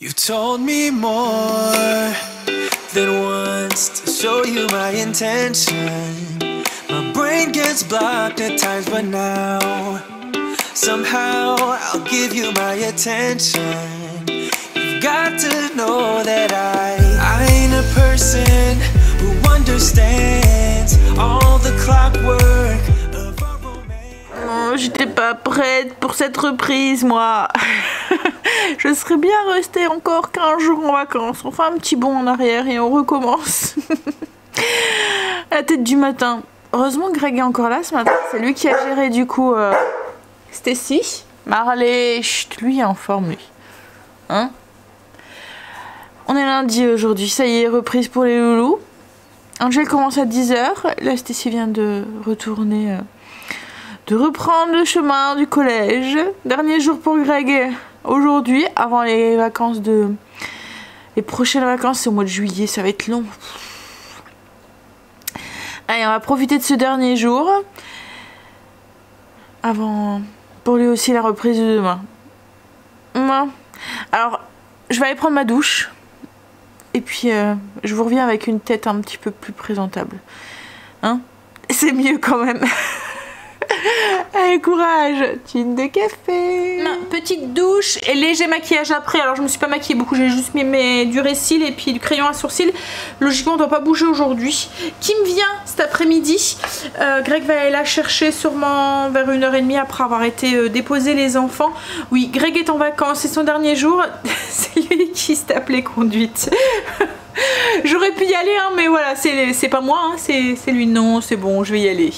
You told me more than once to show you my intention. My brain gets blocked at times, but now somehow I'll give you my attention. You've got to know that I ain't a person who understands all the clockwork of our romance. Oh, j'étais pas prête pour cette reprise, moi. Je serais bien restée encore 15 jours en vacances. On fait un petit bond en arrière et on recommence. À la tête du matin. Heureusement que Greg est encore là ce matin. C'est lui qui a géré du coup Stacy. Marley, chut, lui est en forme lui. Hein? On est lundi aujourd'hui. Ça y est, reprise pour les loulous. Angel commence à 10 h. Là, Stacy vient de retourner... de reprendre le chemin du collège. Dernier jour pour Greg aujourd'hui, avant les vacances de... Les prochaines vacances, c'est au mois de juillet, ça va être long. Allez, on va profiter de ce dernier jour. Avant... Pour lui aussi, la reprise de demain. Alors, je vais aller prendre ma douche. Et puis, je vous reviens avec une tête un petit peu plus présentable. Hein? C'est mieux quand même. Allez, courage, tine de café. Petite douche et léger maquillage après. Alors je me suis pas maquillée beaucoup, j'ai juste mis mes durés cils et puis du crayon à sourcils. Logiquement on doit pas bouger aujourd'hui. Kim vient cet après-midi. Greg va aller la chercher sûrement vers 1h30 après avoir été déposer les enfants. Oui, Greg est en vacances, c'est son dernier jour. C'est lui qui se tape les conduites. J'aurais pu y aller hein, mais voilà, c'est pas moi hein, c'est lui. Non, c'est bon, je vais y aller,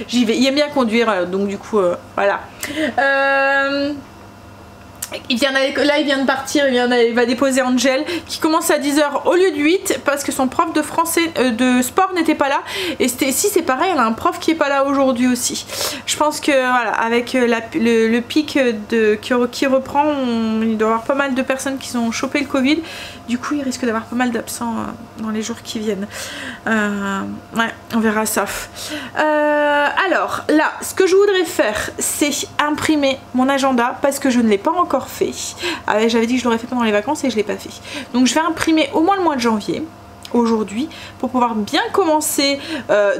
j'y vais. Il aime bien conduire donc du coup voilà. Il vient là, il vient de partir, il va déposer Angel qui commence à 10 h au lieu de 8 parce que son prof de français de sport n'était pas là. Et si c'est pareil, elle a un prof qui est pas là aujourd'hui aussi. Je pense que voilà, avec le pic qui reprend, il doit y avoir pas mal de personnes qui ont chopé le Covid. Du coup, il risque d'avoir pas mal d'absents dans les jours qui viennent. Ouais, on verra ça. Alors là, ce que je voudrais faire, c'est imprimer mon agenda parce que je ne l'ai pas encore fait. J'avais dit que je l'aurais fait pendant les vacances et je l'ai pas fait. Donc je vais imprimer au moins le mois de janvier aujourd'hui pour pouvoir bien commencer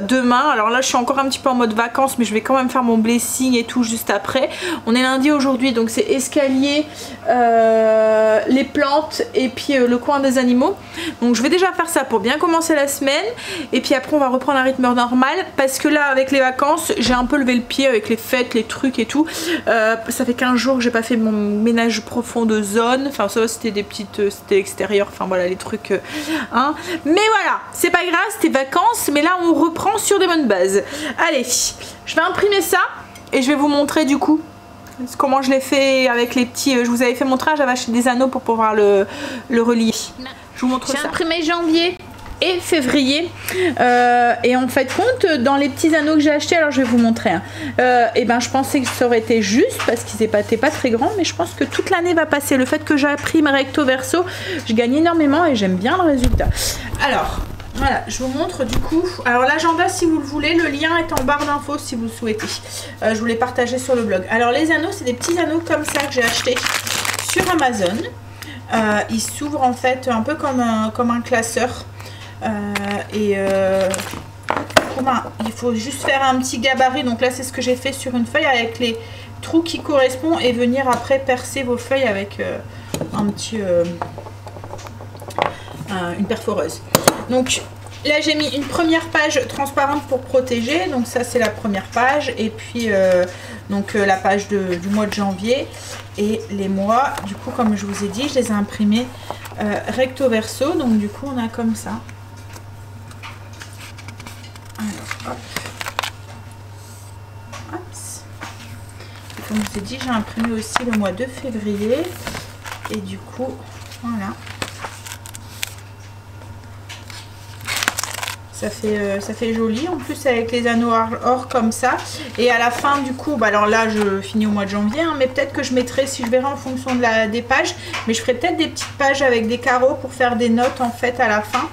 demain. Alors là je suis encore un petit peu en mode vacances mais je vais quand même faire mon blessing et tout juste après. On est lundi aujourd'hui donc c'est escalier, les plantes et puis le coin des animaux. Donc je vais déjà faire ça pour bien commencer la semaine et puis après on va reprendre un rythme normal parce que là avec les vacances j'ai un peu levé le pied avec les fêtes, les trucs et tout. Ça fait 15 jours que j'ai pas fait mon ménage profond de zone. Enfin ça c'était des petites, c'était extérieur, enfin voilà les trucs hein. Mais voilà, c'est pas grave, c'était vacances, mais là on reprend sur des bonnes bases. Allez, je vais imprimer ça et je vais vous montrer du coup comment je l'ai fait avec les petits... Je vous avais fait montrer, j'avais acheté des anneaux pour pouvoir le relier. Je vous montre ça. J'ai imprimé janvier et février et en fait compte dans les petits anneaux que j'ai achetés, alors je vais vous montrer et ben je pensais que ça aurait été juste parce qu'ils n'étaient pas très grands, mais je pense que toute l'année va passer. Le fait que j'imprime recto verso, je gagne énormément et j'aime bien le résultat. Alors voilà, je vous montre du coup. Alors l'agenda, si vous le voulez, le lien est en barre d'infos si vous le souhaitez. Je vous l'ai partagé sur le blog. Alors les anneaux, c'est des petits anneaux comme ça que j'ai acheté sur Amazon. Ils s'ouvrent en fait un peu comme un classeur. Il faut juste faire un petit gabarit. Donc là c'est ce que j'ai fait sur une feuille avec les trous qui correspondent et venir après percer vos feuilles avec une perforeuse. Donc là j'ai mis une première page transparente pour protéger, donc ça c'est la première page et puis la page du mois de janvier et les mois. Du coup comme je vous ai dit, je les ai imprimés recto verso, donc du coup on a comme ça. Alors, hop. Hops. Et comme je vous ai dit, j'ai imprimé aussi le mois de février. Et du coup, voilà. Ça fait joli, en plus avec les anneaux or comme ça. Et à la fin du coup, bah alors là je finis au mois de janvier, hein, mais peut-être que je mettrai, si je verrai en fonction des pages, mais je ferai peut-être des petites pages avec des carreaux pour faire des notes en fait à la fin.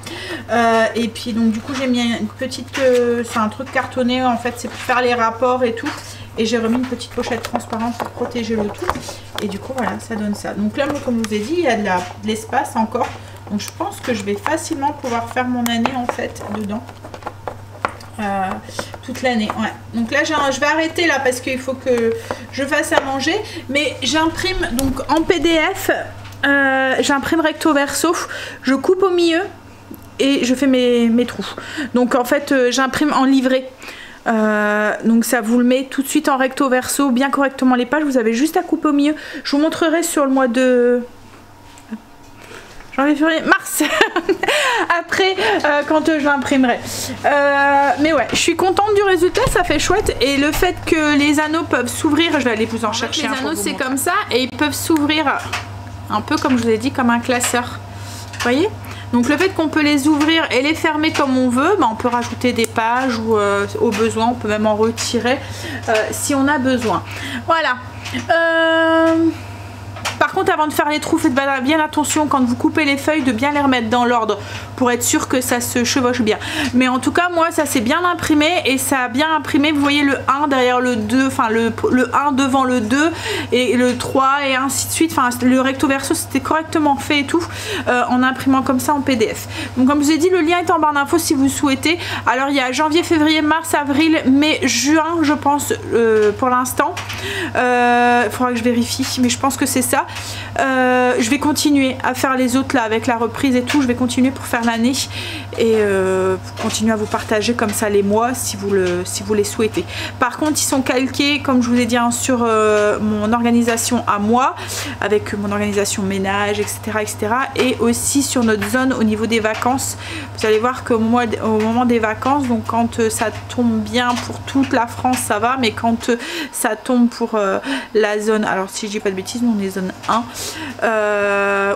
Et puis donc du coup j'ai mis une petite, c'est un truc cartonné en fait, c'est pour faire les rapports et tout. Et j'ai remis une petite pochette transparente pour protéger le tout. Et du coup, voilà, ça donne ça. Donc là, comme je vous ai dit, il y a de l'espace encore. Donc je pense que je vais facilement pouvoir faire mon année en fait dedans. Toute l'année, ouais. Donc là je vais arrêter là parce qu'il faut que je fasse à manger, mais j'imprime donc en PDF, j'imprime recto verso, je coupe au milieu et je fais mes trous. Donc en fait j'imprime en livret. Donc ça vous le met tout de suite en recto verso bien correctement les pages. Vous avez juste à couper au milieu. Je vous montrerai sur le mois de janvier, février, mars après quand je l'imprimerai. Mais ouais, je suis contente du résultat, ça fait chouette. Et le fait que les anneaux peuvent s'ouvrir, je vais aller vous en chercher. Les anneaux c'est comme ça et ils peuvent s'ouvrir un peu comme je vous ai dit, comme un classeur. Vous voyez? Donc le fait qu'on peut les ouvrir et les fermer comme on veut, bah, on peut rajouter des pages ou au besoin, on peut même en retirer si on a besoin. Voilà. Par contre, avant de faire les trous, faites bien attention quand vous coupez les feuilles de bien les remettre dans l'ordre pour être sûr que ça se chevauche bien. Mais en tout cas, moi, ça s'est bien imprimé et ça a bien imprimé. Vous voyez le 1 derrière le 2, enfin le 1 devant le 2 et le 3 et ainsi de suite. Enfin, le recto verso, c'était correctement fait et tout en imprimant comme ça en PDF. Donc, comme je vous ai dit, le lien est en barre d'infos si vous souhaitez. Alors, il y a janvier, février, mars, avril, mai, juin, je pense, pour l'instant. Il faudra que je vérifie, mais je pense que c'est ça. Je vais continuer à faire les autres là avec la reprise et tout. Je vais continuer pour faire l'année et continuer à vous partager comme ça les mois si vous les souhaitez. Par contre, ils sont calqués comme je vous ai dit hein, sur mon organisation à moi, avec mon organisation ménage, etc., etc. et aussi sur notre zone au niveau des vacances. Vous allez voir qu'au moment des vacances, donc quand ça tombe bien pour toute la France, ça va, mais quand ça tombe pour la zone, alors si je dis pas de bêtises, on est zone 1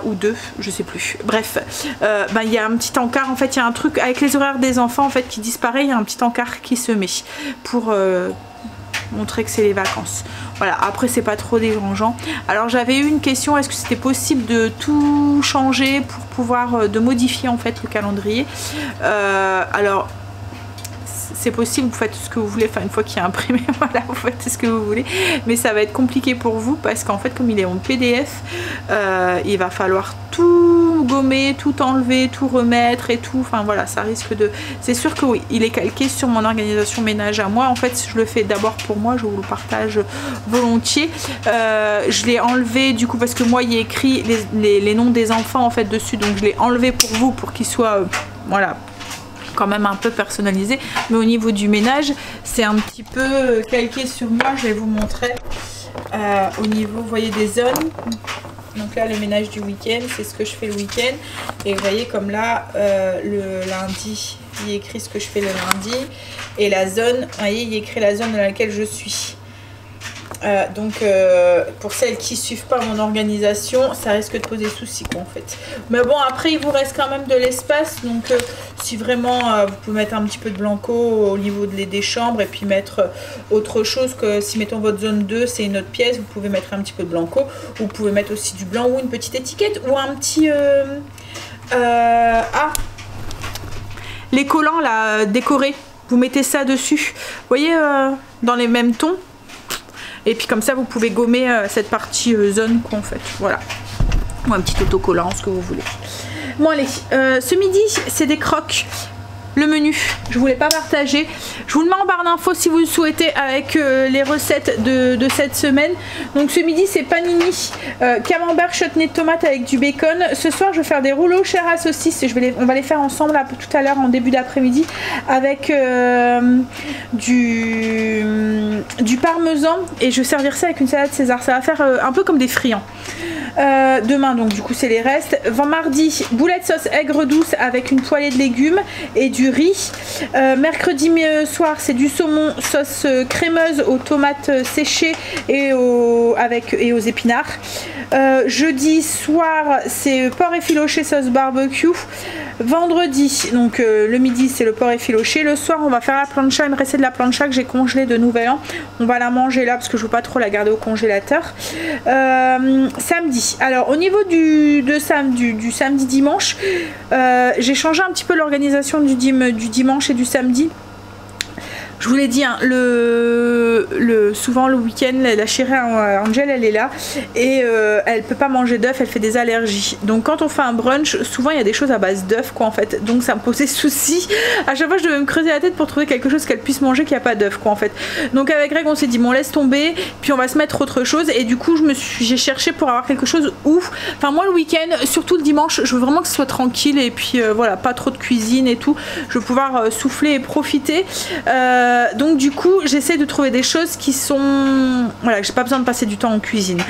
ou 2, je sais plus. Bref, bah, y a un petit encart, en fait, il y a un truc avec les horaires des enfants en fait qui disparaît, il y a un petit encart qui se met pour montrer que c'est les vacances. Voilà, après c'est pas trop dérangeant. Alors j'avais eu une question, est-ce que c'était possible de tout changer pour pouvoir de modifier en fait le calendrier? Alors c'est possible, vous faites ce que vous voulez, enfin une fois qu'il est imprimé, voilà, vous faites ce que vous voulez, mais ça va être compliqué pour vous parce qu'en fait comme il est en PDF, il va falloir tout gommer, tout enlever, tout remettre et tout, enfin voilà, ça risque de... C'est sûr que oui, il est calqué sur mon organisation ménage à moi, en fait je le fais d'abord pour moi, je vous le partage volontiers. Je l'ai enlevé du coup parce que moi il y a écrit les noms des enfants en fait dessus, donc je l'ai enlevé pour vous pour qu'il soit, voilà, quand même un peu personnalisé, mais au niveau du ménage c'est un petit peu calqué sur moi. Je vais vous montrer au niveau, vous voyez, des zones. Donc là le ménage du week-end, c'est ce que je fais le week-end, et vous voyez comme là le lundi il est écrit ce que je fais le lundi, et la zone, vous voyez, il est écrit la zone dans laquelle je suis. Donc pour celles qui suivent pas mon organisation, ça risque de poser souci quoi en fait. Mais bon, après il vous reste quand même de l'espace, donc si vraiment vous pouvez mettre un petit peu de blanco au niveau des chambres, et puis mettre autre chose, que si mettons votre zone 2 c'est une autre pièce, vous pouvez mettre un petit peu de blanco, ou vous pouvez mettre aussi du blanc ou une petite étiquette ou un petit les collants là décorés, vous mettez ça dessus, vous voyez, dans les mêmes tons. Et puis comme ça vous pouvez gommer cette partie zone quoi en fait, voilà, ou un petit autocollant, ce que vous voulez. Bon allez, ce midi c'est des croques. Le menu, je voulais pas partager, je vous le mets en barre d'infos si vous le souhaitez, avec les recettes de cette semaine. Donc ce midi c'est panini, camembert, chutney de tomate avec du bacon. Ce soir je vais faire des rouleaux chair à saucisse, on va les faire ensemble là, tout à l'heure en début d'après-midi, avec du parmesan, et je vais servir ça avec une salade César. Ça va faire un peu comme des friands. Demain donc du coup c'est les restes. Mardi, boulettes sauce aigre douce avec une poêlée de légumes et du riz. Mercredi soir c'est du saumon sauce crémeuse aux tomates séchées et aux épinards. Jeudi soir c'est porc effiloché sauce barbecue. Vendredi donc le midi c'est le porc effiloché. Le soir on va faire la plancha, il me restait de la plancha que j'ai congelée de Nouvel An, on va la manger là parce que je veux pas trop la garder au congélateur. Samedi, alors au niveau du samedi dimanche, j'ai changé un petit peu l'organisation du dimanche et du samedi. Je vous l'ai dit, hein, souvent le week-end, la chérie Angel, elle est là et elle peut pas manger d'œufs, elle fait des allergies. Donc quand on fait un brunch, souvent il y a des choses à base d'œufs quoi en fait. Donc ça me posait souci. À chaque fois je devais me creuser la tête pour trouver quelque chose qu'elle puisse manger qui a pas d'œufs quoi en fait. Donc avec Greg on s'est dit bon laisse tomber, puis on va se mettre autre chose et du coup j'ai cherché pour avoir quelque chose où, enfin moi le week-end, surtout le dimanche, je veux vraiment que ce soit tranquille et puis voilà, pas trop de cuisine et tout. Je veux pouvoir souffler et profiter. Donc du coup j'essaie de trouver des choses qui sont, voilà, j'ai pas besoin de passer du temps en cuisine.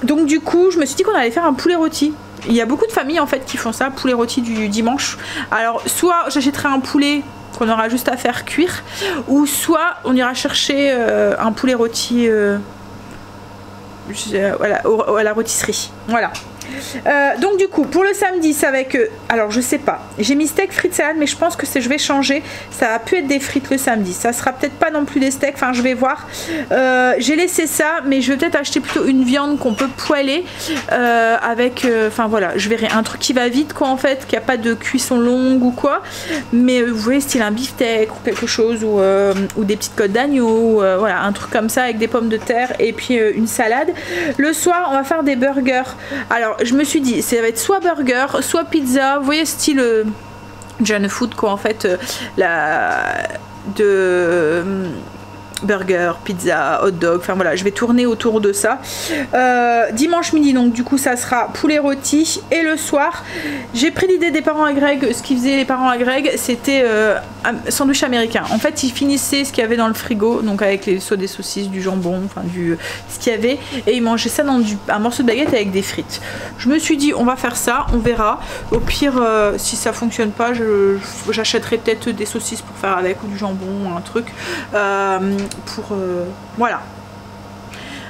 Donc du coup je me suis dit qu'on allait faire un poulet rôti. Il y a beaucoup de familles en fait qui font ça, poulet rôti du dimanche. Alors soit j'achèterai un poulet qu'on aura juste à faire cuire, ou soit on ira chercher un poulet rôti voilà, à la rôtisserie. Voilà. Donc du coup pour le samedi ça va être alors je sais pas, j'ai mis steak frites salade mais je pense que je vais changer, ça va plus être des frites le samedi, ça sera peut-être pas non plus des steaks, enfin je vais voir. J'ai laissé ça mais je vais peut-être acheter plutôt une viande qu'on peut poêler avec enfin voilà, je verrai un truc qui va vite quoi en fait, qui a pas de cuisson longue ou quoi, mais vous voyez style un beefsteak ou quelque chose, ou des petites côtes d'agneau, voilà un truc comme ça avec des pommes de terre et puis une salade. Le soir on va faire des burgers. Alors je me suis dit ça va être soit burger soit pizza, vous voyez style junk food quoi en fait, burger, pizza, hot dog, enfin voilà je vais tourner autour de ça. Dimanche midi donc du coup ça sera poulet rôti et le soir j'ai pris l'idée des parents à Greg, ce qu'ils faisaient les parents à Greg c'était un sandwich américain. En fait ils finissaient ce qu'il y avait dans le frigo, donc avec des saucisses, du jambon, enfin ce qu'il y avait, et ils mangeaient ça dans un morceau de baguette avec des frites. Je me suis dit on va faire ça, on verra, au pire si ça fonctionne pas j'achèterai peut-être des saucisses pour faire avec, ou du jambon, un truc voilà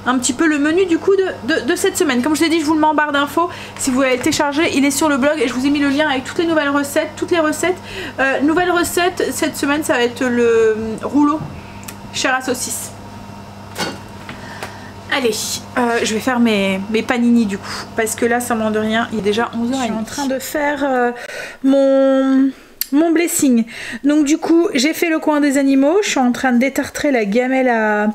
un petit peu le menu du coup de cette semaine. Comme je l'ai dit, je vous le mets en barre d'infos si vous l'avez téléchargé, il est sur le blog et je vous ai mis le lien avec toutes les nouvelles recettes, nouvelles recettes cette semaine ça va être le rouleau chair à saucisse. Allez, je vais faire mes panini du coup parce que là ça m'en de rien, il est déjà 11h30. Je suis en train de faire mon blessing. Donc du coup j'ai fait le coin des animaux, je suis en train de détartrer la gamelle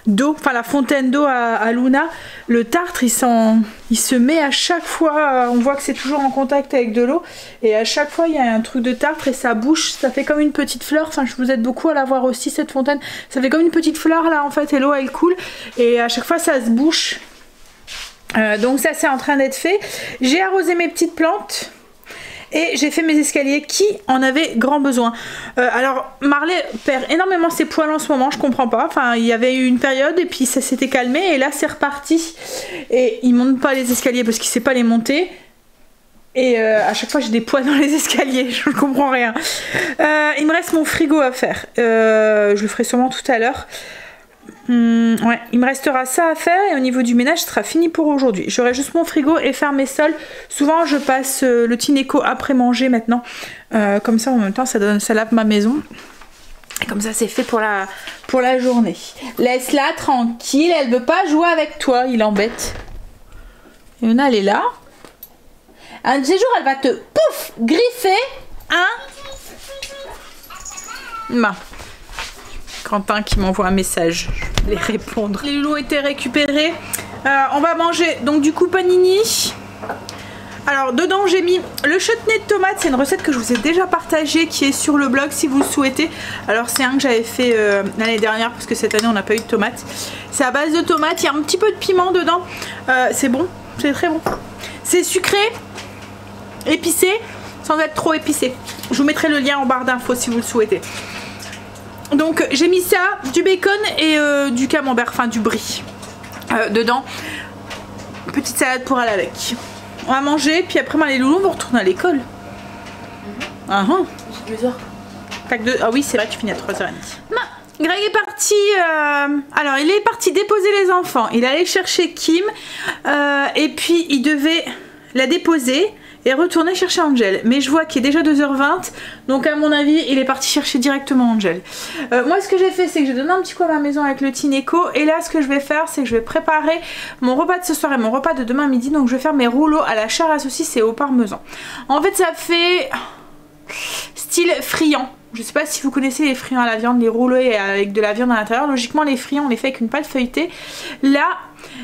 d'eau, enfin la fontaine d'eau à Luna. Le tartre il se met à chaque fois, on voit que c'est toujours en contact avec de l'eau et à chaque fois il y a un truc de tartre et ça bouche, ça fait comme une petite fleur. Enfin je vous aide beaucoup à la voir aussi cette fontaine, ça fait comme une petite fleur là en fait et l'eau elle coule et à chaque fois ça se bouche. Donc ça c'est en train d'être fait. J'ai arrosé mes petites plantes et j'ai fait mes escaliers qui en avaient grand besoin. Alors Marley perd énormément ses poils en ce moment, je comprends pas. Enfin il y avait eu une période et puis ça s'était calmé et là c'est reparti. Et il monte pas les escaliers parce qu'il sait pas les monter. Et à chaque fois j'ai des poils dans les escaliers, je ne comprends rien. Il me reste mon frigo à faire. Je le ferai sûrement tout à l'heure. Ouais, il me restera ça à faire et au niveau du ménage ce sera fini pour aujourd'hui. J'aurai juste mon frigo et faire mes sols. Souvent je passe le Tineco après manger maintenant, comme ça en même temps ça lave ma maison et comme ça c'est fait pour la journée. Laisse-la tranquille, elle veut pas jouer avec toi, il embête. Et Luna elle est là. Un de ces jours elle va te pouf griffer, hein. Quentin qui m'envoie un message, je vais les répondre. Les loulous étaient récupérés. On va manger donc du coup panini. Alors dedans j'ai mis le chutney de tomate, c'est une recette que je vous ai déjà partagée qui est sur le blog si vous le souhaitez. Alors c'est un que j'avais fait l'année dernière parce que cette année on n'a pas eu de tomates. C'est à base de tomates, il y a un petit peu de piment dedans. C'est bon, c'est très bon. C'est sucré, épicé, sans être trop épicé. Je vous mettrai le lien en barre d'infos si vous le souhaitez. Donc j'ai mis ça, du bacon et du camembert, enfin du brie dedans. Petite salade pour aller avec. On va manger, puis après les loulous vont retourner à l'école. J'ai 2 heures. Ah oui c'est vrai, tu finis à 3h30. Greg est parti, alors il est parti déposer les enfants. Il allait chercher Kim et puis il devait la déposer et retourner chercher Angel. Mais je vois qu'il est déjà 2h20, donc à mon avis il est parti chercher directement Angel. Moi ce que j'ai fait c'est que j'ai donné un petit coup à ma maison avec le Tineco et là ce que je vais faire c'est que je vais préparer mon repas de ce soir et mon repas de demain midi. Donc je vais faire mes rouleaux à la chair à saucisse et au parmesan. En fait ça fait style friand. Je sais pas si vous connaissez les friands à la viande, les roulés avec de la viande à l'intérieur. Logiquement les friands on les fait avec une pâte feuilletée. Là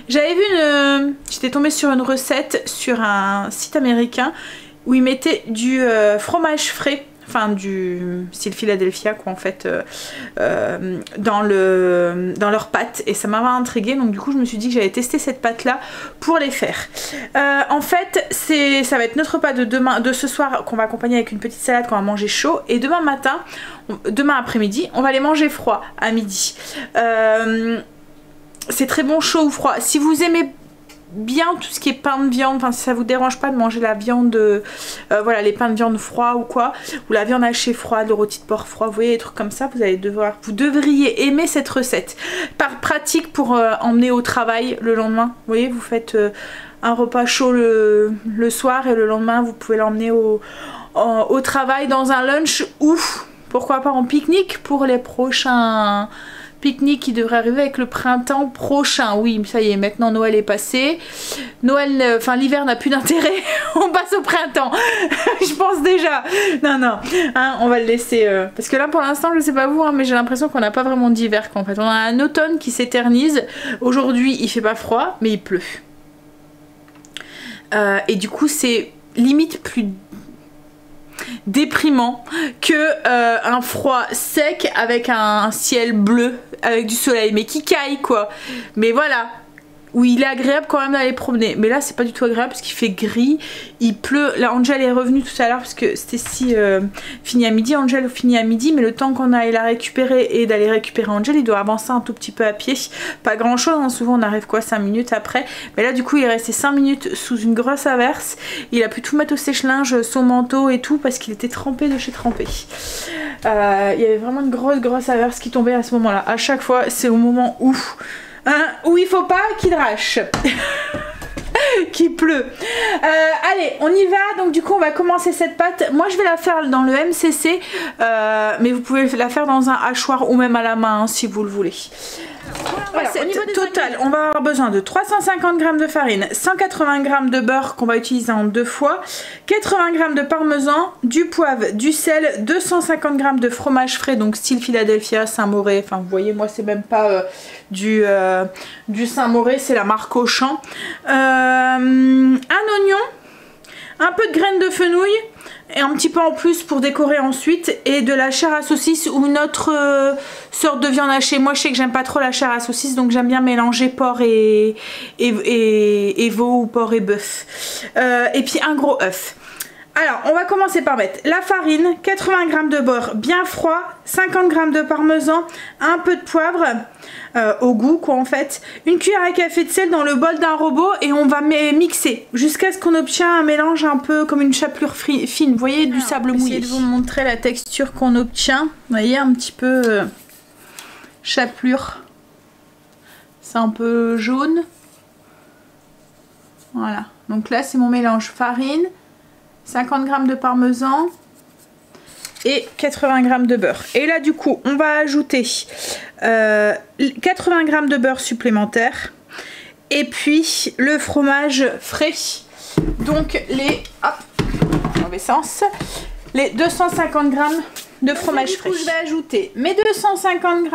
j'avais vu j'étais tombée sur une recette sur un site américain où ils mettaient du fromage frais, enfin du style Philadelphia quoi en fait, dans leur pâte, et ça m'avait intriguée, donc du coup je me suis dit que j'allais tester cette pâte là pour les faire. En fait ça va être notre repas de ce soir qu'on va accompagner avec une petite salade qu'on va manger chaud, et demain après-midi on va les manger froid à midi. C'est très bon chaud ou froid. Si vous aimez bien tout ce qui est pain de viande, enfin si ça vous dérange pas de manger la viande, voilà les pains de viande froids ou quoi, ou la viande hachée froide, le rôti de porc froid, vous voyez des trucs comme ça, vous devriez aimer cette recette. Pratique pour emmener au travail le lendemain. Vous voyez, vous faites un repas chaud le soir et le lendemain vous pouvez l'emmener au travail dans un lunch, ou pourquoi pas en pique-nique pour les prochains pique-nique qui devrait arriver avec le printemps prochain. Oui, ça y est, maintenant Noël est passé. Noël, enfin l'hiver n'a plus d'intérêt. On passe au printemps. Je pense déjà. Non, hein, on va le laisser. Parce que là, pour l'instant, je sais pas vous, hein, mais j'ai l'impression qu'on n'a pas vraiment d'hiver. En fait, on a un automne qui s'éternise. Aujourd'hui, il fait pas froid, mais il pleut. Et du coup, c'est limite plus déprimant que un froid sec avec un ciel bleu avec du soleil mais qui caille quoi. Mais voilà, oui il est agréable quand même d'aller promener, mais là c'est pas du tout agréable parce qu'il fait gris, il pleut. Là Angel est revenue tout à l'heure parce que Stacy finit à midi, Angel finit à midi, mais le temps qu'on aille la récupérer et d'aller récupérer Angel, il doit avancer un tout petit peu à pied, pas grand chose hein. Souvent on arrive quoi 5 minutes après, mais là du coup il est resté 5 minutes sous une grosse averse, il a pu tout mettre au sèche-linge, son manteau et tout parce qu'il était trempé de chez trempé. Il y avait vraiment une grosse averse qui tombait à ce moment là. À chaque fois c'est au moment où il faut pas qu'il drache. Qu'il pleut. Allez, on y va. Donc du coup on va commencer cette pâte. Moi je vais la faire dans le MCC, mais vous pouvez la faire dans un hachoir ou même à la main hein, si vous le voulez. Voilà, au niveau total, on va avoir besoin de 350 g de farine, 180 g de beurre qu'on va utiliser en 2 fois, 80 g de parmesan, du poivre, du sel, 250 g de fromage frais, donc style Philadelphia, Saint-Mauré, enfin vous voyez moi c'est même pas du Saint-Mauré, c'est la marque Auchan, un oignon, un peu de graines de fenouil, et un petit peu en plus pour décorer ensuite, et de la chair à saucisse ou une autre sorte de viande hachée. Moi je sais que j'aime pas trop la chair à saucisse, donc j'aime bien mélanger porc et veau ou porc et bœuf, et puis un gros œuf. Alors on va commencer par mettre la farine, 80 g de beurre bien froid, 50 g de parmesan, un peu de poivre au goût quoi en fait, une cuillère à café de sel dans le bol d'un robot, et on va mixer jusqu'à ce qu'on obtient un mélange un peu comme une chapelure fine, vous voyez, du sable mouillé. Je vais vous montrer la texture qu'on obtient, vous voyez, un petit peu chapelure, c'est un peu jaune, voilà. Donc là c'est mon mélange farine, 50 g de parmesan et 80 g de beurre. Et là du coup on va ajouter 80 g de beurre supplémentaire et puis le fromage frais, donc les mauvais sens, les 250 g de fromage frais. Je vais ajouter mes 250 g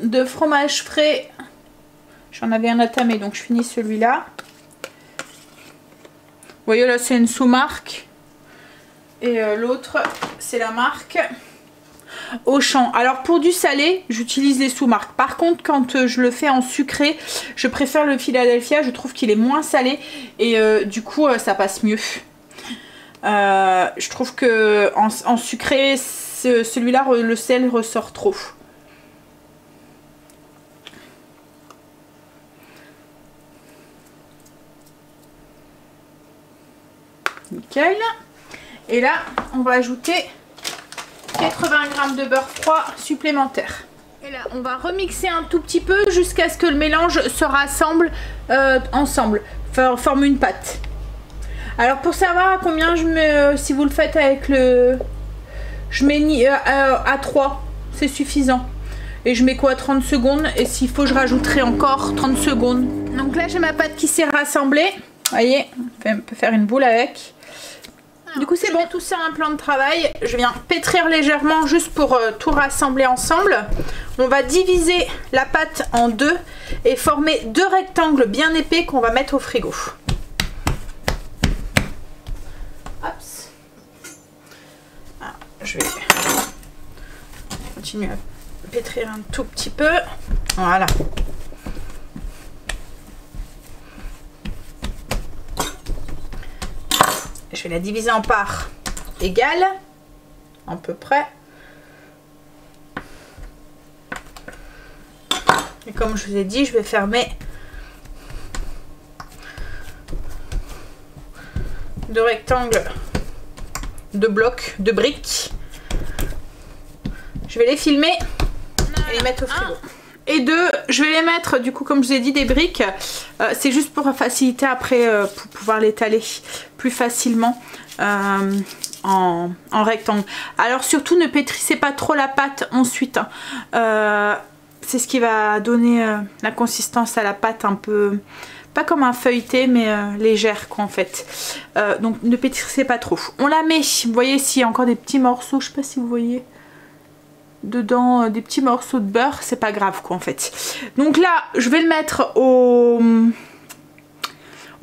de fromage frais, j'en avais un à tamer donc je finis celui-là. Vous voyez là c'est une sous-marque et l'autre c'est la marque Auchan. Alors pour du salé j'utilise les sous-marques. Par contre quand je le fais en sucré je préfère le Philadelphia, je trouve qu'il est moins salé et du coup ça passe mieux. Je trouve que en sucré celui-là le sel ressort trop. Nickel. Et là on va ajouter 80 g de beurre froid supplémentaire. Et là on va remixer un tout petit peu jusqu'à ce que le mélange se rassemble ensemble, forme une pâte. Alors pour savoir à combien je mets, si vous le faites avec le... Je mets à 3, c'est suffisant. Et je mets quoi, 30 secondes, et s'il faut je rajouterai encore 30 secondes. Donc là j'ai ma pâte qui s'est rassemblée. Vous voyez, on peut faire une boule avec. Du coup c'est bon, tout ça un plan de travail. Je viens pétrir légèrement juste pour tout rassembler ensemble. On va diviser la pâte en deux et former deux rectangles bien épais qu'on va mettre au frigo. Hops. Alors, je vais continuer à pétrir un tout petit peu. Voilà. Je vais la diviser en parts égales, à peu près. Et comme je vous ai dit, je vais fermer deux rectangles, deux blocs, deux briques. Je vais les filmer et les mettre au frigo. Et deux, je vais les mettre, du coup, comme je vous ai dit, des briques. C'est juste pour faciliter après, pour pouvoir l'étaler plus facilement en rectangle. Alors surtout, ne pétrissez pas trop la pâte ensuite. C'est ce qui va donner la consistance à la pâte un peu, pas comme un feuilleté, mais légère quoi en fait. Donc ne pétrissez pas trop. On la met, vous voyez s'il y a encore des petits morceaux, je sais pas si vous voyez. Dedans des petits morceaux de beurre, c'est pas grave quoi en fait. Donc là je vais le mettre au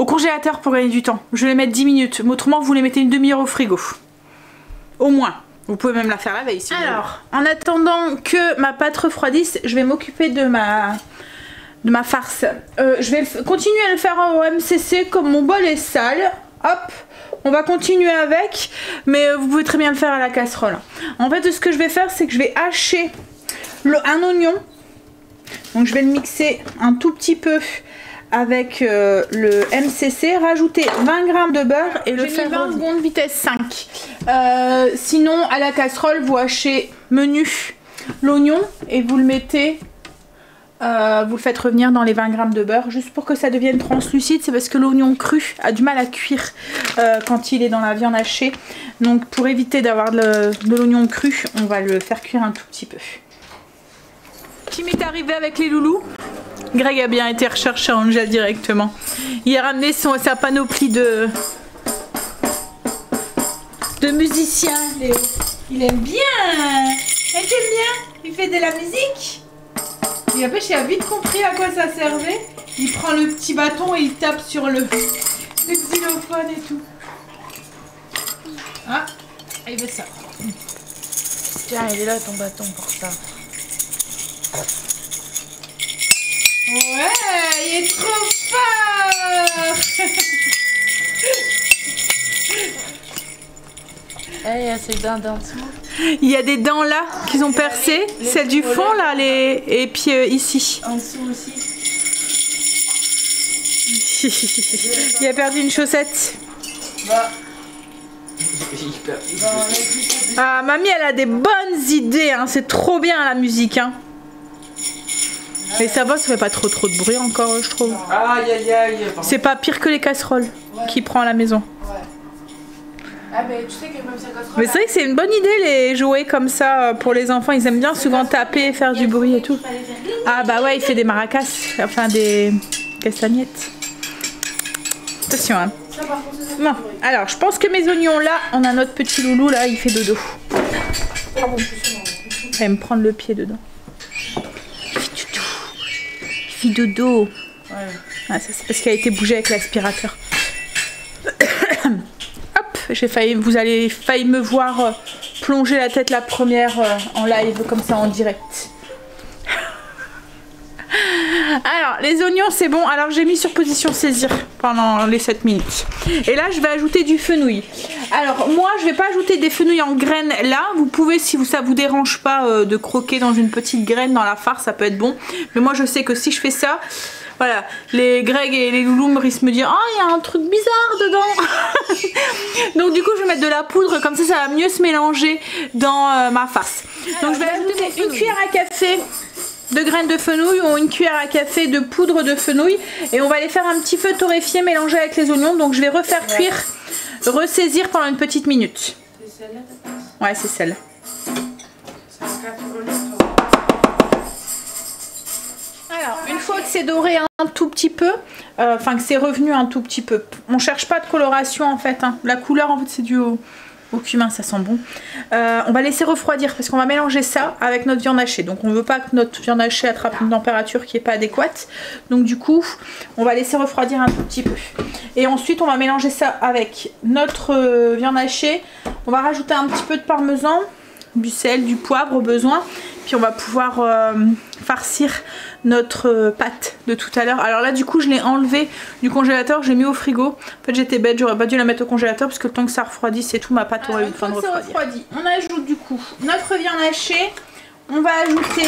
congélateur pour gagner du temps. Je vais les mettre 10 minutes, mais autrement vous les mettez une demi-heure au frigo. Au moins. Vous pouvez même la faire la veille si vous voulez. Alors, en attendant que ma pâte refroidisse, je vais m'occuper de ma farce. Je vais continuer à le faire au MCC comme mon bol est sale. Hop, on va continuer avec, mais vous pouvez très bien le faire à la casserole. En fait, ce que je vais faire, c'est que je vais hacher un oignon. Donc je vais le mixer un tout petit peu avec le MCC, rajouter 20 g de beurre et le faire 20 secondes vitesse 5. Sinon, à la casserole, vous hachez menu l'oignon et vous le mettez... vous le faites revenir dans les 20 g de beurre juste pour que ça devienne translucide. C'est parce que l'oignon cru a du mal à cuire quand il est dans la viande hachée. Donc pour éviter d'avoir de l'oignon cru, on va le faire cuire un tout petit peu. Qui m'est arrivé avec les loulous? Greg a bien été rechercher Angel directement. Il a ramené sa panoplie de musiciens, Léo. Il aime bien. Elle t'aime bien. Il fait de la musique. Et après, j'ai vite compris à quoi ça servait. Il prend le petit bâton et il tape sur le xylophone et tout. Ah, il veut ça. Tiens, il est là ton bâton pour ça. Ouais, il est trop fort. Eh, il y a ses dents en dessous. Il y a des dents là qu'ils ont percées, celles du fond là, et puis ici. En dessous aussi. Il a perdu une chaussette. Bah. Ah, mamie elle a des bonnes idées, hein. C'est trop bien la musique. Hein. Mais ça va, ça fait pas trop de bruit encore, je trouve. Aïe aïe aïe. C'est pas pire que les casseroles qu'il prend à la maison. Ouais. Ah ben tu sais que même sa casserole. Mais c'est vrai que c'est une bonne idée les jouets comme ça pour les enfants. Ils aiment bien souvent taper, faire du bruit et tout. Ah bah ouais, il fait des maracas, enfin des castagnettes. Attention hein. Bon, alors je pense que mes oignons là, on a notre petit loulou là, il fait dodo. Pardon. Il va me prendre le pied dedans. Il fait dodo. Ouais. Ah, ça c'est parce qu'il a été bougé avec l'aspirateur. Hop, vous allez failli me voir plonger la tête la première en live comme ça en direct. Alors les oignons c'est bon. Alors j'ai mis sur position saisir pendant les 7 minutes. Et là je vais ajouter du fenouil. Alors moi je vais pas ajouter des fenouils en graines là. Vous pouvez si ça vous dérange pas de croquer dans une petite graine dans la farce, ça peut être bon. Mais moi je sais que si je fais ça, voilà, les Greg et les loulous risquent de me dire « Ah, il y a un truc bizarre dedans !» Donc du coup, je vais mettre de la poudre, comme ça va mieux se mélanger dans ma farce. Donc je vais ajouter une cuillère à café de graines de fenouil ou une cuillère à café de poudre de fenouil. Et on va les faire un petit feu torréfié mélangé avec les oignons. Donc je vais refaire cuire, ressaisir pendant une petite minute. C'est celle-là ta place? Ouais, c'est celle-là. Alors, une fois fois que c'est doré un tout petit peu, enfin que c'est revenu un tout petit peu, on cherche pas de coloration en fait, hein. La couleur en fait c'est dû au cumin, ça sent bon. On va laisser refroidir parce qu'on va mélanger ça avec notre viande hachée. Donc on veut pas que notre viande hachée attrape une température qui est pas adéquate. Donc du coup, on va laisser refroidir un tout petit peu. Et ensuite, on va mélanger ça avec notre viande hachée. On va rajouter un petit peu de parmesan, du sel, du poivre au besoin. Puis on va pouvoir farcir notre pâte de tout à l'heure. Alors là du coup je l'ai enlevé du congélateur, je l'ai mis au frigo. En fait j'étais bête, j'aurais pas dû la mettre au congélateur parce que le temps que ça refroidisse et tout, ma pâte aurait eu le temps de refroidir. On ajoute du coup notre viande hachée. On va ajouter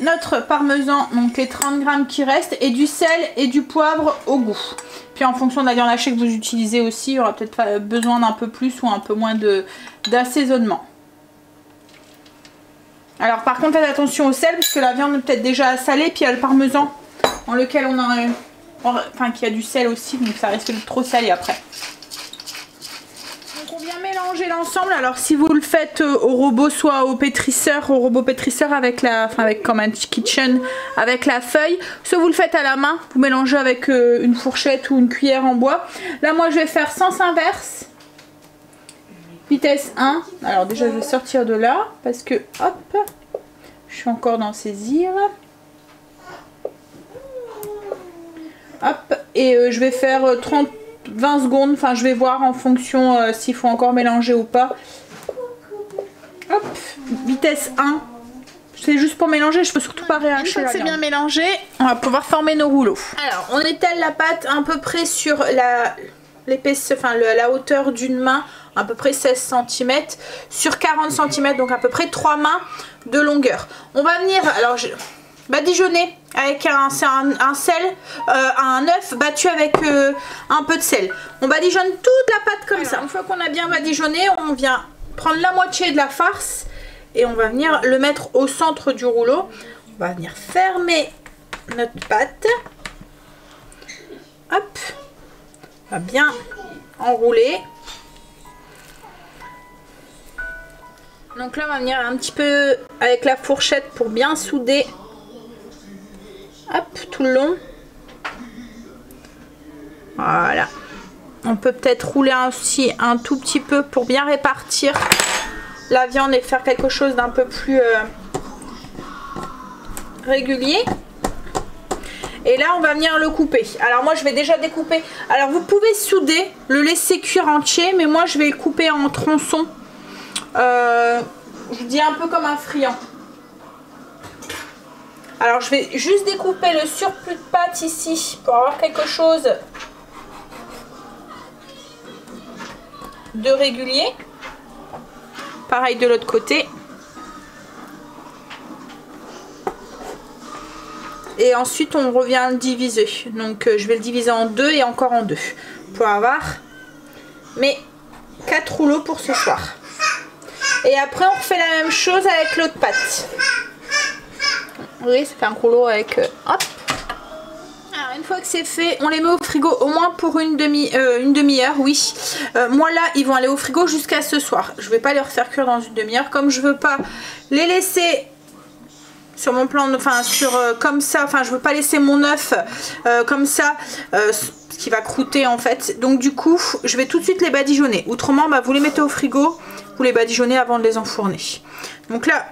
notre parmesan, donc les 30 grammes qui restent, et du sel et du poivre au goût. Puis en fonction de la viande hachée que vous utilisez aussi, il y aura peut-être besoin d'un peu plus ou un peu moins d'assaisonnement. Alors par contre faites attention au sel parce que la viande est peut-être déjà salée, puis il y a le parmesan dans lequel on a, enfin qui a du sel aussi, donc ça risque de trop salé après. Donc on vient mélanger l'ensemble. Alors si vous le faites au robot, soit au robot pétrisseur avec la, enfin avec Command Kitchen avec la feuille, soit vous le faites à la main, vous mélangez avec une fourchette ou une cuillère en bois. Là moi je vais faire sens inverse. Vitesse 1, alors déjà je vais sortir de là parce que hop, je suis encore dans saisir. Hop, et je vais faire 20 secondes, enfin je vais voir en fonction s'il faut encore mélanger ou pas. Hop, vitesse 1, c'est juste pour mélanger, je peux surtout pas réhacher. Une fois que c'est bien mélangé, on va pouvoir former nos rouleaux. Alors on étale la pâte à peu près sur l'épaisseur, enfin la hauteur d'une main, à peu près 16 cm sur 40 cm, donc à peu près 3 mains de longueur. On va venir alors badigeonner avec un œuf battu avec un peu de sel. On badigeonne toute la pâte comme ça. Une fois qu'on a bien badigeonné, on vient prendre la moitié de la farce et on va venir le mettre au centre du rouleau. On va venir fermer notre pâte. Hop, on va bien enrouler. Donc là on va venir un petit peu avec la fourchette pour bien souder. Hop, tout le long. Voilà. On peut peut-être rouler aussi un tout petit peu pour bien répartir la viande et faire quelque chose d'un peu plus régulier. Et là on va venir le couper. Alors moi je vais déjà découper. Alors vous pouvez souder, le laisser cuire entier, mais moi je vais le couper en tronçons. Je dis un peu comme un friand. Alors je vais juste découper le surplus de pâte ici pour avoir quelque chose de régulier. Pareil de l'autre côté. Et ensuite on revient le diviser. Donc je vais le diviser en deux et encore en deux pour avoir mes 4 rouleaux pour ce soir. Et après on refait la même chose avec l'autre pâte. Oui, ça fait un rouleau avec hop. Alors une fois que c'est fait, on les met au frigo au moins pour une demi-heure, oui. Moi là, ils vont aller au frigo jusqu'à ce soir. Je vais pas les refaire cuire dans une demi-heure, comme je veux pas les laisser sur mon plan, enfin sur comme ça, enfin je veux pas laisser mon œuf comme ça, ce qui va croûter en fait. Donc du coup, je vais tout de suite les badigeonner. Autrement, bah, vous les mettez au frigo, vous les badigeonnez avant de les enfourner. Donc là,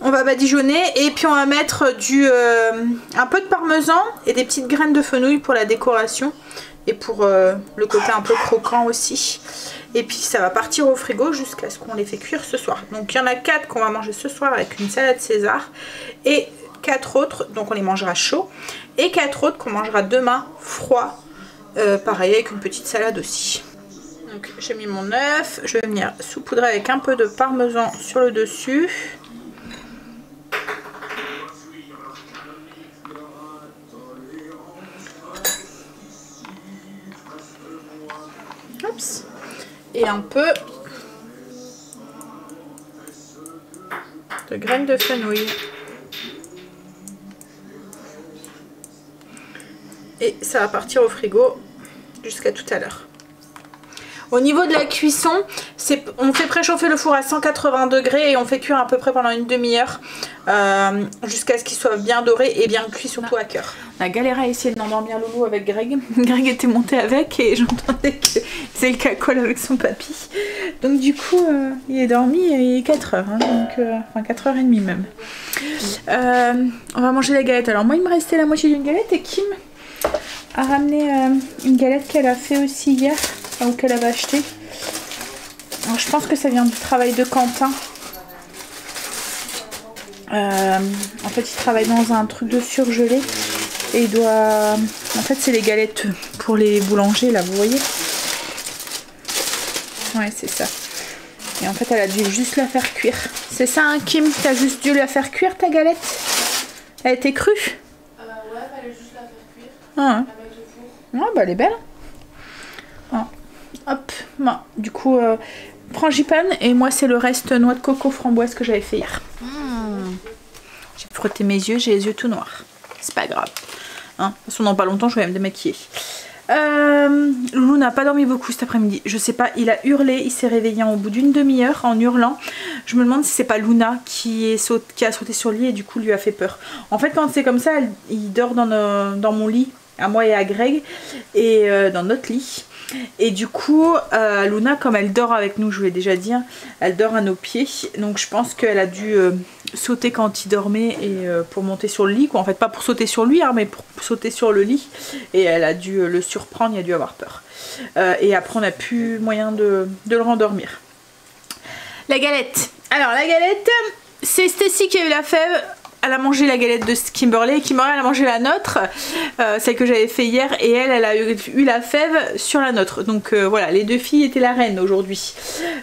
on va badigeonner et puis on va mettre un peu de parmesan et des petites graines de fenouil pour la décoration et pour le côté un peu croquant aussi. Et puis ça va partir au frigo jusqu'à ce qu'on les fait cuire ce soir. Donc il y en a 4 qu'on va manger ce soir avec une salade César et 4 autres, donc on les mangera chaud, et 4 autres qu'on mangera demain froid, pareil avec une petite salade aussi. Donc j'ai mis mon œuf, je vais venir saupoudrer avec un peu de parmesan sur le dessus. Oups. Et un peu de graines de fenouil. Et ça va partir au frigo jusqu'à tout à l'heure. Au niveau de la cuisson, on fait préchauffer le four à 180 degrés et on fait cuire à peu près pendant une demi-heure jusqu'à ce qu'il soit bien doré et bien cuit, surtout à cœur. On a galéré à essayer d'endormir Loulou avec Greg. Greg était monté avec et j'entendais qu'il faisait le cacole avec son papy. Donc du coup, il est dormi et il est 4 heures, hein, enfin 4h30 même. On va manger la galette. Alors moi, il me restait la moitié d'une galette et Kim a ramené une galette qu'elle a fait aussi hier, ou qu'elle avait acheté. Alors, je pense que ça vient du travail de Quentin. En fait, il travaille dans un truc de surgelé et il doit... En fait, c'est les galettes pour les boulangers, là, vous voyez? Ouais, c'est ça. Et en fait, elle a dû juste la faire cuire. C'est ça, hein, Kim? T'as juste dû la faire cuire, ta galette? Elle était crue? Ouais, fallait juste la faire cuire. Ah, La mettre au four. bah elle est belle. Ah. Hop, bon, du coup, frangipane et moi c'est le reste noix de coco framboise que j'avais fait hier. J'ai frotté mes yeux, j'ai les yeux tout noirs. C'est pas grave. Hein, de toute façon, dans pas longtemps, je vais me démaquiller. Loulou n'a pas dormi beaucoup cet après-midi. Je sais pas, il a hurlé, il s'est réveillé au bout d'une demi-heure en hurlant. Je me demande si c'est pas Luna qui a sauté sur le lit et du coup lui a fait peur. En fait, quand c'est comme ça, il dort dans mon lit, à moi et à Greg, et dans notre lit. Et du coup, Luna, comme elle dort avec nous, je vous l'ai déjà dit, hein, elle dort à nos pieds. Donc je pense qu'elle a dû sauter quand il dormait et pour monter sur le lit, quoi. En fait, pas pour sauter sur lui, hein, mais pour sauter sur le lit. Et elle a dû le surprendre, il a dû avoir peur. Et après, on n'a plus moyen de le rendormir. La galette. Alors, la galette, c'est Stacy qui a eu la fève. Elle a mangé la galette de Kimberly et Kimberly elle a mangé la nôtre, celle que j'avais fait hier, et elle a eu la fève sur la nôtre. Donc voilà, les deux filles étaient la reine aujourd'hui.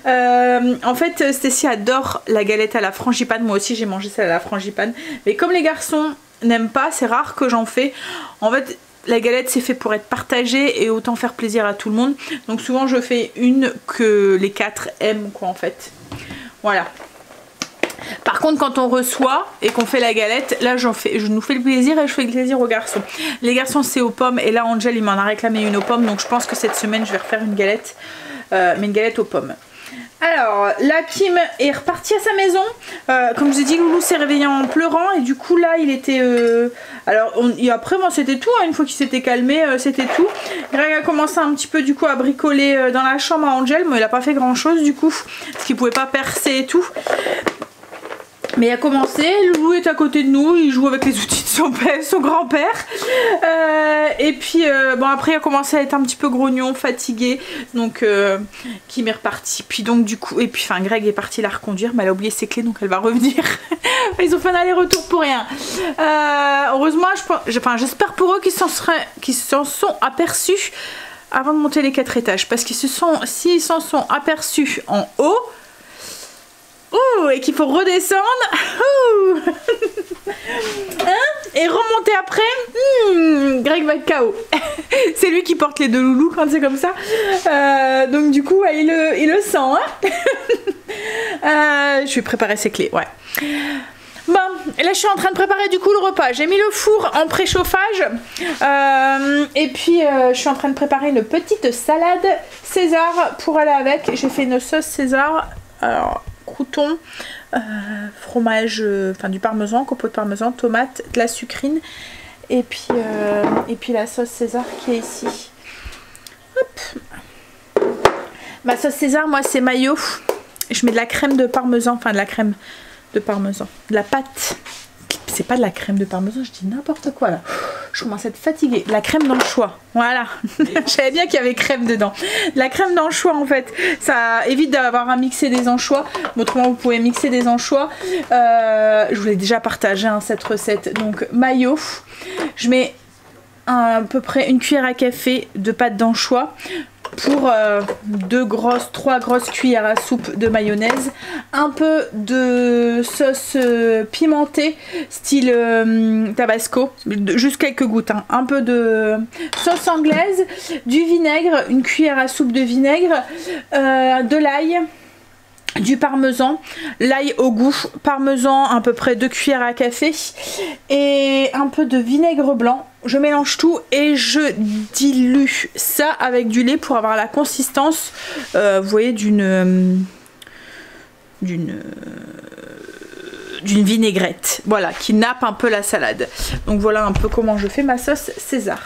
En fait, Stacy adore la galette à la frangipane. Moi aussi j'ai mangé celle à la frangipane. Mais comme les garçons n'aiment pas, c'est rare que j'en fais. En fait, la galette c'est fait pour être partagée et autant faire plaisir à tout le monde. Donc souvent je fais une que les 4 aiment, quoi, en fait. Voilà. Par contre, quand on reçoit et qu'on fait la galette, là je nous fais le plaisir et je fais le plaisir aux garçons. Les garçons c'est aux pommes et là Angel il m'en a réclamé une aux pommes, donc je pense que cette semaine je vais refaire une galette, mais une galette aux pommes. Alors là Kim est reparti à sa maison, comme je vous ai dit, Loulou s'est réveillé en pleurant et du coup là il était... et après moi c'était tout, hein, une fois qu'il s'était calmé c'était tout. Greg a commencé un petit peu du coup à bricoler dans la chambre à Angel, mais il a pas fait grand chose du coup, parce qu'il pouvait pas percer et tout. Mais il a commencé, Loulou est à côté de nous, il joue avec les outils de son grand-père. Et puis bon après il a commencé à être un petit peu grognon, fatigué, donc Kim est reparti. Puis donc du coup, et puis enfin Greg est parti la reconduire, mais elle a oublié ses clés donc elle va revenir. Ils ont fait un aller-retour pour rien. Heureusement, j'espère pour eux qu'ils s'en sont aperçus avant de monter les 4 étages. Parce qu'ils s'ils s'en sont aperçus en haut, et qu'il faut redescendre hein, et remonter après, Greg va être KO. C'est lui qui porte les deux loulous quand c'est comme ça, donc du coup il le sent, hein. Je vais préparer ses clés, ouais. Bon, là je suis en train de préparer du coup le repas. J'ai mis le four en préchauffage et puis je suis en train de préparer une petite salade César pour aller avec. J'ai fait une sauce César, alors croûtons, fromage, enfin du parmesan, copeaux de parmesan, tomates, de la sucrine et puis la sauce César qui est ici. Hop. Ma sauce César, moi c'est mayo. Je mets de la crème de parmesan, enfin de la crème de parmesan, de la pâte. C'est pas de la crème de parmesan, je dis n'importe quoi là. Je commence à être fatiguée. De la crème d'anchois, voilà. Je savais bien qu'il y avait crème dedans. De la crème d'anchois en fait, ça évite d'avoir à mixer des anchois. Autrement vous pouvez mixer des anchois. Je vous l'ai déjà partagé hein, cette recette. Donc mayo, je mets à peu près une cuillère à café de pâte d'anchois pour 3 grosses cuillères à soupe de mayonnaise, un peu de sauce pimentée style tabasco, juste quelques gouttes, hein. Un peu de sauce anglaise, du vinaigre, une cuillère à soupe de vinaigre, de l'ail, du parmesan, l'ail au goût, parmesan à peu près 2 cuillères à café et un peu de vinaigre blanc. Je mélange tout et je dilue ça avec du lait pour avoir la consistance, vous voyez, d'une vinaigrette, voilà, qui nappe un peu la salade. Donc voilà un peu comment je fais ma sauce César.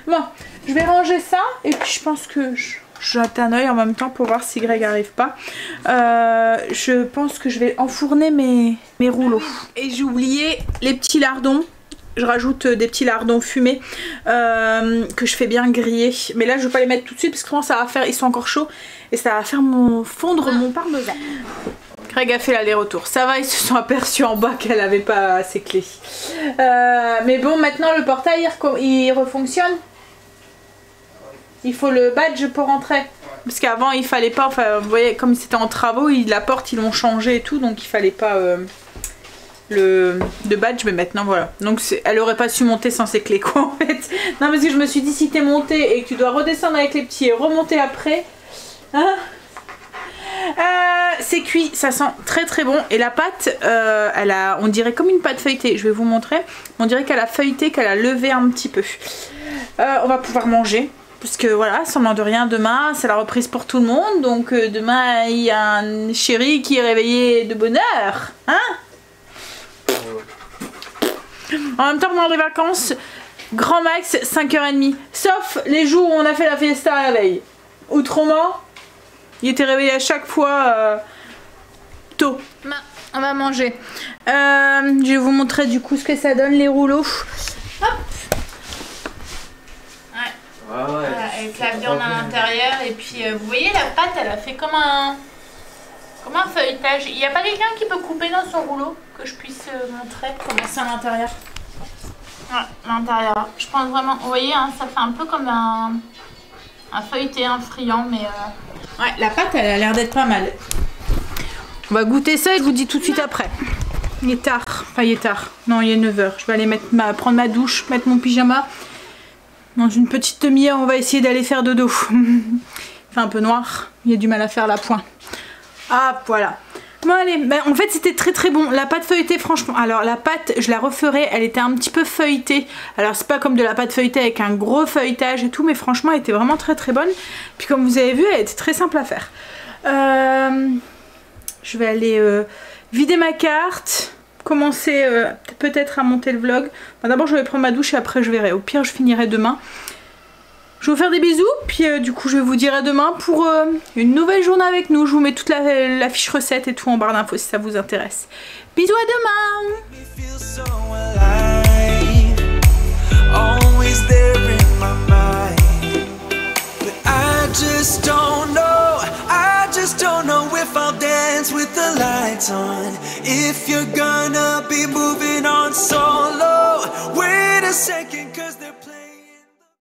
Bon, je vais ranger ça et puis je pense que jette un œil en même temps pour voir si Greg arrive pas. Je pense que je vais enfourner mes rouleaux. Et j'ai oublié les petits lardons. Je rajoute des petits lardons fumés que je fais bien griller. Mais là je vais pas les mettre tout de suite parce que ça va faire, ils sont encore chauds et ça va faire fondre mon parmesan. Greg a fait l'aller-retour. Ça va, ils se sont aperçus en bas qu'elle avait pas ses clés. Mais bon, maintenant le portail il refonctionne. Il faut le badge pour rentrer. Parce qu'avant il fallait pas, enfin vous voyez, comme c'était en travaux, la porte ils l'ont changé et tout, donc il fallait pas le badge, mais maintenant voilà. Donc elle aurait pas su monter sans ses clés quoi en fait. Non parce que je me suis dit si t'es monté et que tu dois redescendre avec les petits et remonter après. Hein, c'est cuit, ça sent très très bon. Et la pâte, on dirait comme une pâte feuilletée. Je vais vous montrer. On dirait qu'elle a feuilleté, qu'elle a levé un petit peu. On va pouvoir manger. Parce que voilà, sans de rien, demain c'est la reprise pour tout le monde. Donc demain il y a un chéri qui est réveillé de bonne heure. Hein? En même temps pendant les vacances, grand max 5h30. Sauf les jours où on a fait la fiesta à la veille. Autrement, il était réveillé à chaque fois tôt. On va manger. Je vais vous montrer du coup ce que ça donne les rouleaux. Hop. Ouais. Avec la viande à l'intérieur et puis vous voyez la pâte elle a fait comme un feuilletage. Il n'y a pas quelqu'un qui peut couper dans son rouleau que je puisse montrer comment c'est à l'intérieur? Ouais, l'intérieur. Je pense vraiment, vous voyez hein, ça fait un peu comme un feuilleté, un friand mais ouais la pâte elle a l'air d'être pas mal. On va goûter ça et je vous dis tout de suite après. Il est tard, enfin il est tard, non il est 9h. Je vais aller prendre ma douche, mettre mon pyjama. Dans une petite demi-heure, on va essayer d'aller faire dodo. Il fait un peu noir, il y a du mal à faire la pointe. Ah, voilà. Bon, allez, ben, en fait, c'était très très bon. La pâte feuilletée, franchement, alors la pâte, je la referai, elle était un petit peu feuilletée. Alors, c'est pas comme de la pâte feuilletée avec un gros feuilletage et tout, mais franchement, elle était vraiment très très bonne. Puis, comme vous avez vu, elle était très simple à faire. Je vais aller vider ma carte. Commencer peut-être à monter le vlog. Enfin, d'abord je vais prendre ma douche et après je verrai. Au pire je finirai demain. Je vais vous faire des bisous. Puis du coup je vais vous dire à demain pour une nouvelle journée avec nous. Je vous mets toute la fiche recette et tout en barre d'infos si ça vous intéresse. Bisous à demain. With the lights on, if you're gonna be moving on solo, wait a second, 'cause they're